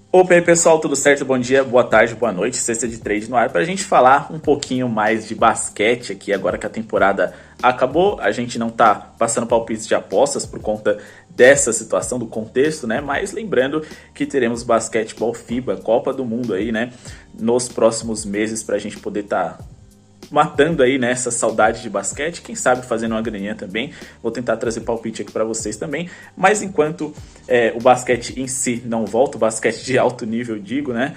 Opa, e aí pessoal, tudo certo? Bom dia, boa tarde, boa noite, sexta de trade no ar para a gente falar um pouquinho mais de basquete aqui agora que a temporada acabou. A gente não tá passando palpites de apostas por conta dessa situação, do contexto, né? Mas lembrando que teremos basquetebol FIBA, Copa do Mundo aí, né? Nos próximos meses para a gente poder estar matando aí, né, essa saudade de basquete, quem sabe fazendo uma graninha também. Vou tentar trazer palpite aqui para vocês também, mas enquanto o basquete em si não volta, o basquete de alto nível, digo, né,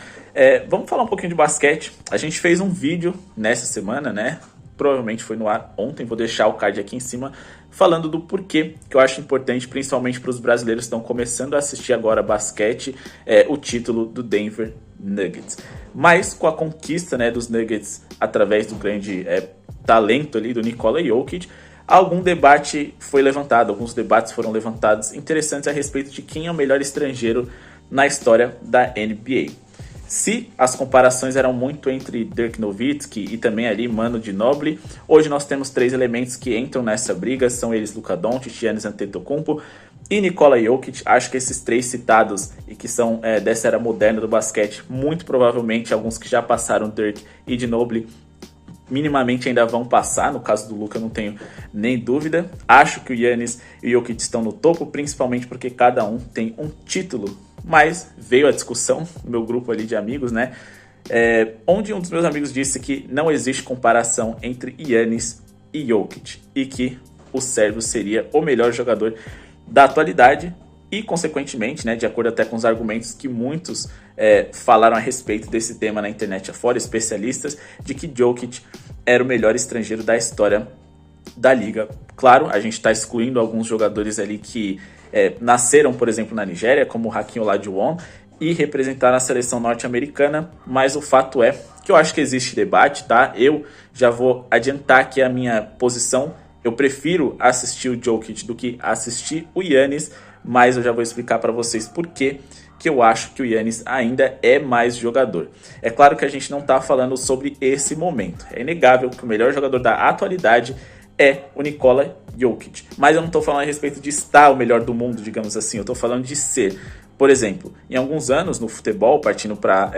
vamos falar um pouquinho de basquete. A gente fez um vídeo nessa semana, né, provavelmente foi no ar ontem, vou deixar o card aqui em cima, falando do porquê que eu acho importante, principalmente para os brasileiros que estão começando a assistir agora basquete, o título do Denver Nuggets. Mas com a conquista, né, dos Nuggets através do grande talento ali do Nikola Jokic, algum debate foi levantado, alguns debates foram levantados interessantes a respeito de quem é o melhor estrangeiro na história da NBA. Se as comparações eram muito entre Dirk Nowitzki e também ali Manu Ginobili, hoje nós temos três elementos que entram nessa briga, são eles Luka Doncic, Giannis Antetokounmpo e Nikola Jokic. Acho que esses três citados e que são dessa era moderna do basquete, muito provavelmente alguns que já passaram Dirk e Ginobili, minimamente ainda vão passar. No caso do Luka não tenho nem dúvida. Acho que o Giannis e o Jokic estão no topo, principalmente porque cada um tem um título. Mas veio a discussão no meu grupo ali de amigos, né? Onde um dos meus amigos disse que não existe comparação entre Giannis e Jokic e que o sérvio seria o melhor jogador da atualidade e, consequentemente, né, de acordo até com os argumentos que muitos falaram a respeito desse tema na internet afora, especialistas, de que Jokic era o melhor estrangeiro da história da liga. Claro, a gente está excluindo alguns jogadores ali que nasceram, por exemplo, na Nigéria, como o Hakeem Olajuwon, e representaram a seleção norte-americana, mas o fato é que eu acho que existe debate, tá? Eu já vou adiantar aqui a minha posição. Eu prefiro assistir o Jokic do que assistir o Giannis, mas eu já vou explicar para vocês por que eu acho que o Giannis ainda é mais jogador. É claro que a gente não está falando sobre esse momento. É inegável que o melhor jogador da atualidade é o Nikola Jokic. Mas eu não estou falando a respeito de estar o melhor do mundo, digamos assim. Eu estou falando de ser. Por exemplo, em alguns anos no futebol, partindo para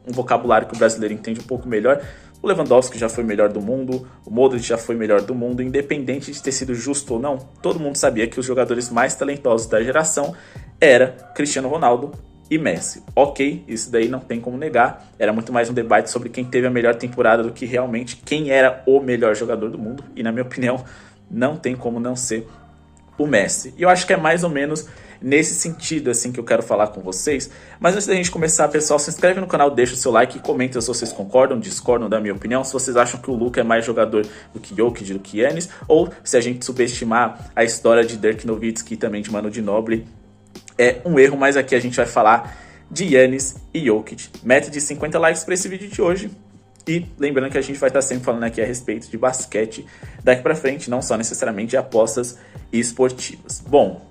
um vocabulário que o brasileiro entende um pouco melhor, o Lewandowski já foi melhor do mundo, o Modric já foi melhor do mundo, independente de ter sido justo ou não. Todo mundo sabia que os jogadores mais talentosos da geração era Cristiano Ronaldo e Messi. Ok, isso daí não tem como negar. Era muito mais um debate sobre quem teve a melhor temporada do que realmente quem era o melhor jogador do mundo. E na minha opinião, não tem como não ser o Messi. E eu acho que é mais ou menos nesse sentido assim que eu quero falar com vocês. Mas antes da gente começar, pessoal, se inscreve no canal, deixa o seu like e comenta se vocês concordam, discordam da minha opinião, se vocês acham que o Luka é mais jogador do que Jokic, do que Giannis, ou se a gente subestimar a história de Dirk Nowitzki e também de Manu Ginobili é um erro. Mas aqui a gente vai falar de Giannis e Jokic. Meta de 50 likes para esse vídeo de hoje. E lembrando que a gente vai estar sempre falando aqui a respeito de basquete daqui para frente, não só necessariamente de apostas esportivas. Bom,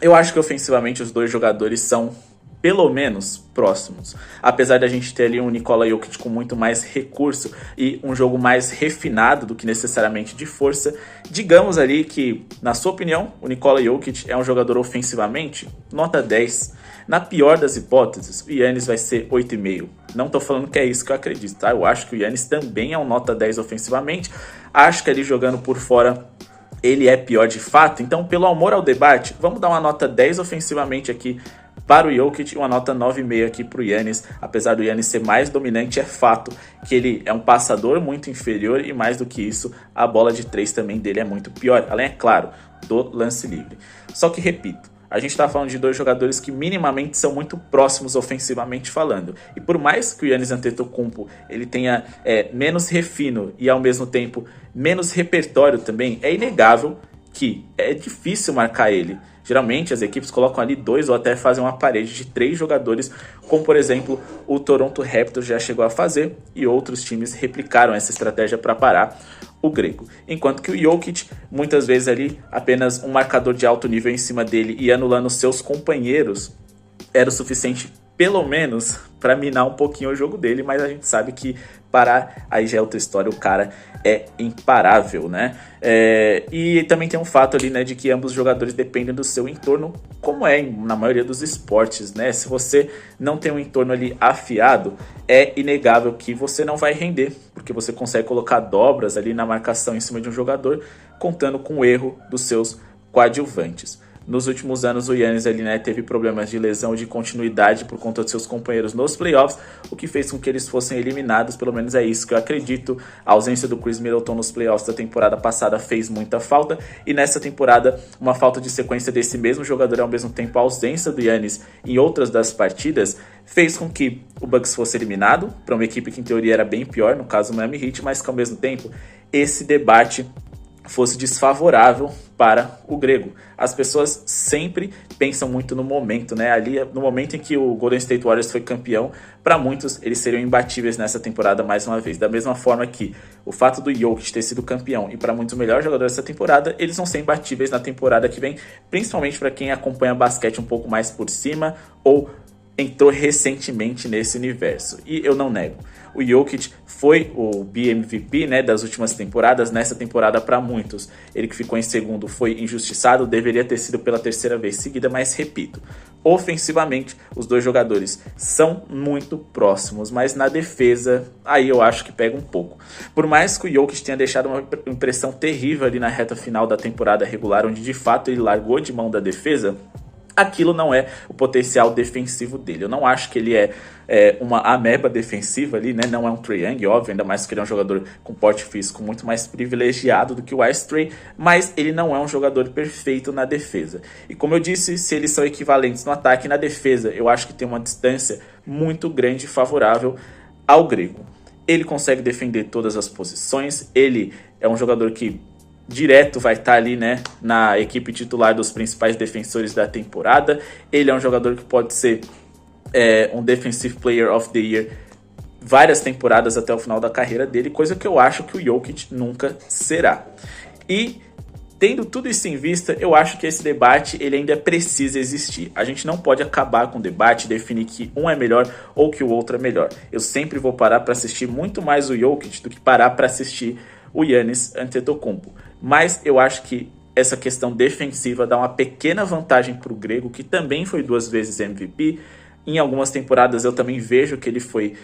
eu acho que ofensivamente os dois jogadores são pelo menos próximos. Apesar da gente ter ali um Nikola Jokic com muito mais recurso e um jogo mais refinado do que necessariamente de força, digamos ali que, na sua opinião, o Nikola Jokic é um jogador ofensivamente nota 10. Na pior das hipóteses, o Giannis vai ser 8,5. Não tô falando que é isso que eu acredito, tá? Eu acho que o Giannis também é um nota 10 ofensivamente. Acho que ali jogando por fora ele é pior de fato. Então, pelo amor ao debate, vamos dar uma nota 10 ofensivamente aqui para o Jokic e uma nota 9,5 aqui para o Giannis. Apesar do Giannis ser mais dominante, é fato que ele é um passador muito inferior e, mais do que isso, a bola de 3 também dele é muito pior. Além, é claro, do lance livre. Só que, repito, a gente está falando de dois jogadores que minimamente são muito próximos ofensivamente falando. E por mais que o Giannis Antetokounmpo ele tenha menos refino e ao mesmo tempo menos repertório também, é inegável que é difícil marcar ele. Geralmente as equipes colocam ali 2 ou até fazem uma parede de 3 jogadores, como por exemplo o Toronto Raptors já chegou a fazer e outros times replicaram essa estratégia para parar o grego. Enquanto que o Jokic, muitas vezes ali apenas um marcador de alto nível em cima dele e anulando seus companheiros era o suficiente, pelo menos, para minar um pouquinho o jogo dele, mas a gente sabe que parar, aí já é outra história, o cara é imparável, né? E também tem um fato ali, né, de que ambos os jogadores dependem do seu entorno, como é na maioria dos esportes, né? Se você não tem um entorno ali afiado, é inegável que você não vai render, porque você consegue colocar dobras ali na marcação em cima de um jogador, contando com o erro dos seus coadjuvantes. Nos últimos anos o Giannis ali, né, teve problemas de lesão e de continuidade por conta de seus companheiros nos playoffs, o que fez com que eles fossem eliminados, pelo menos é isso que eu acredito. A ausência do Chris Middleton nos playoffs da temporada passada fez muita falta, e nessa temporada uma falta de sequência desse mesmo jogador, ao mesmo tempo a ausência do Giannis em outras das partidas, fez com que o Bucks fosse eliminado para uma equipe que em teoria era bem pior, no caso o Miami Heat, mas que ao mesmo tempo esse debate fosse desfavorável para o grego. As pessoas sempre pensam muito no momento, né? Ali, no momento em que o Golden State Warriors foi campeão, para muitos eles seriam imbatíveis nessa temporada mais uma vez. Da mesma forma que o fato do Jokic ter sido campeão e para muitos o melhor jogador dessa temporada, eles vão ser imbatíveis na temporada que vem, principalmente para quem acompanha basquete um pouco mais por cima ou entrou recentemente nesse universo. E eu não nego, o Jokic foi o BMVP, né, das últimas temporadas. Nessa temporada, para muitos, ele que ficou em segundo foi injustiçado, deveria ter sido pela terceira vez seguida, mas repito, ofensivamente os dois jogadores são muito próximos, mas na defesa aí eu acho que pega um pouco. Por mais que o Jokic tenha deixado uma impressão terrível ali na reta final da temporada regular, onde de fato ele largou de mão da defesa, aquilo não é o potencial defensivo dele. Eu não acho que ele é uma ameba defensiva ali, né? Não é um Trae Young, óbvio, ainda mais que ele é um jogador com porte físico muito mais privilegiado do que o Ice Trae, mas ele não é um jogador perfeito na defesa. E como eu disse, se eles são equivalentes no ataque e na defesa, eu acho que tem uma distância muito grande e favorável ao grego. Ele consegue defender todas as posições, ele é um jogador que direto vai estar ali, né, na equipe titular dos principais defensores da temporada. Ele é um jogador que pode ser um Defensive Player of the Year várias temporadas até o final da carreira dele, coisa que eu acho que o Jokic nunca será. E tendo tudo isso em vista, eu acho que esse debate ele ainda precisa existir. A gente não pode acabar com o debate, definir que um é melhor ou que o outro é melhor. Eu sempre vou parar para assistir muito mais o Jokic do que parar para assistir o Giannis Antetokounmpo. Mas eu acho que essa questão defensiva dá uma pequena vantagem para o grego, que também foi 2 vezes MVP. Em algumas temporadas eu também vejo que ele foi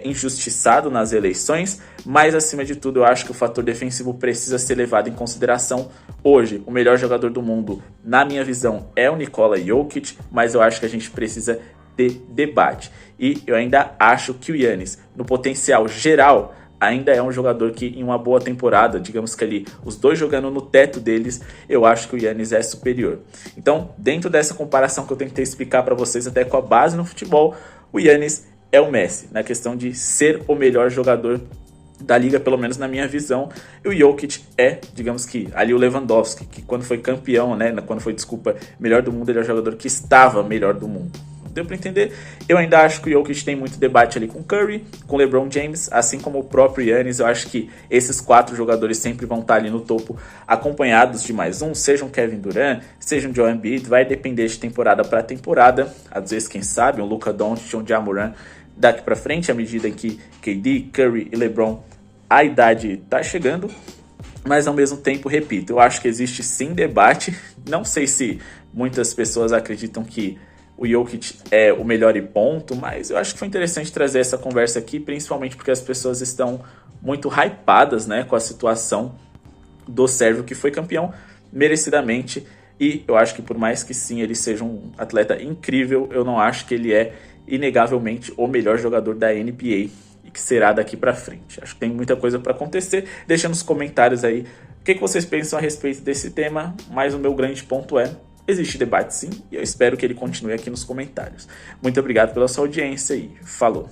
injustiçado nas eleições, mas acima de tudo eu acho que o fator defensivo precisa ser levado em consideração. Hoje, o melhor jogador do mundo, na minha visão, é o Nikola Jokic, mas eu acho que a gente precisa ter debate. E eu ainda acho que o Giannis, no potencial geral, ainda é um jogador que em uma boa temporada, digamos que ali, os dois jogando no teto deles, eu acho que o Giannis é superior. Então, dentro dessa comparação que eu tentei explicar para vocês até com a base no futebol, o Giannis é o Messi, na questão de ser o melhor jogador da liga, pelo menos na minha visão. E o Jokic é, digamos que, ali o Lewandowski, que quando foi campeão, né, quando foi, melhor do mundo, ele é o jogador que estava melhor do mundo. Deu para entender? Eu ainda acho que o Jokic tem muito debate ali com Curry, com LeBron James, assim como o próprio Giannis. Eu acho que esses 4 jogadores sempre vão estar ali no topo, acompanhados de mais um, sejam Kevin Durant, sejam Joel Embiid, vai depender de temporada para temporada. Às vezes, quem sabe, um Luka Doncic, um Ja Morant daqui para frente, à medida que KD, Curry e LeBron, a idade tá chegando. Mas ao mesmo tempo, repito, eu acho que existe sim debate. Não sei se muitas pessoas acreditam que o Jokic é o melhor e ponto, mas eu acho que foi interessante trazer essa conversa aqui, principalmente porque as pessoas estão muito hypadas, né, com a situação do sérvio que foi campeão merecidamente. E eu acho que por mais que sim, ele seja um atleta incrível, eu não acho que ele é inegavelmente o melhor jogador da NBA e que será daqui pra frente. Acho que tem muita coisa para acontecer. Deixa nos comentários aí o que vocês pensam a respeito desse tema, mas o meu grande ponto é: existe debate sim, e eu espero que ele continue aqui nos comentários. Muito obrigado pela sua audiência e falou!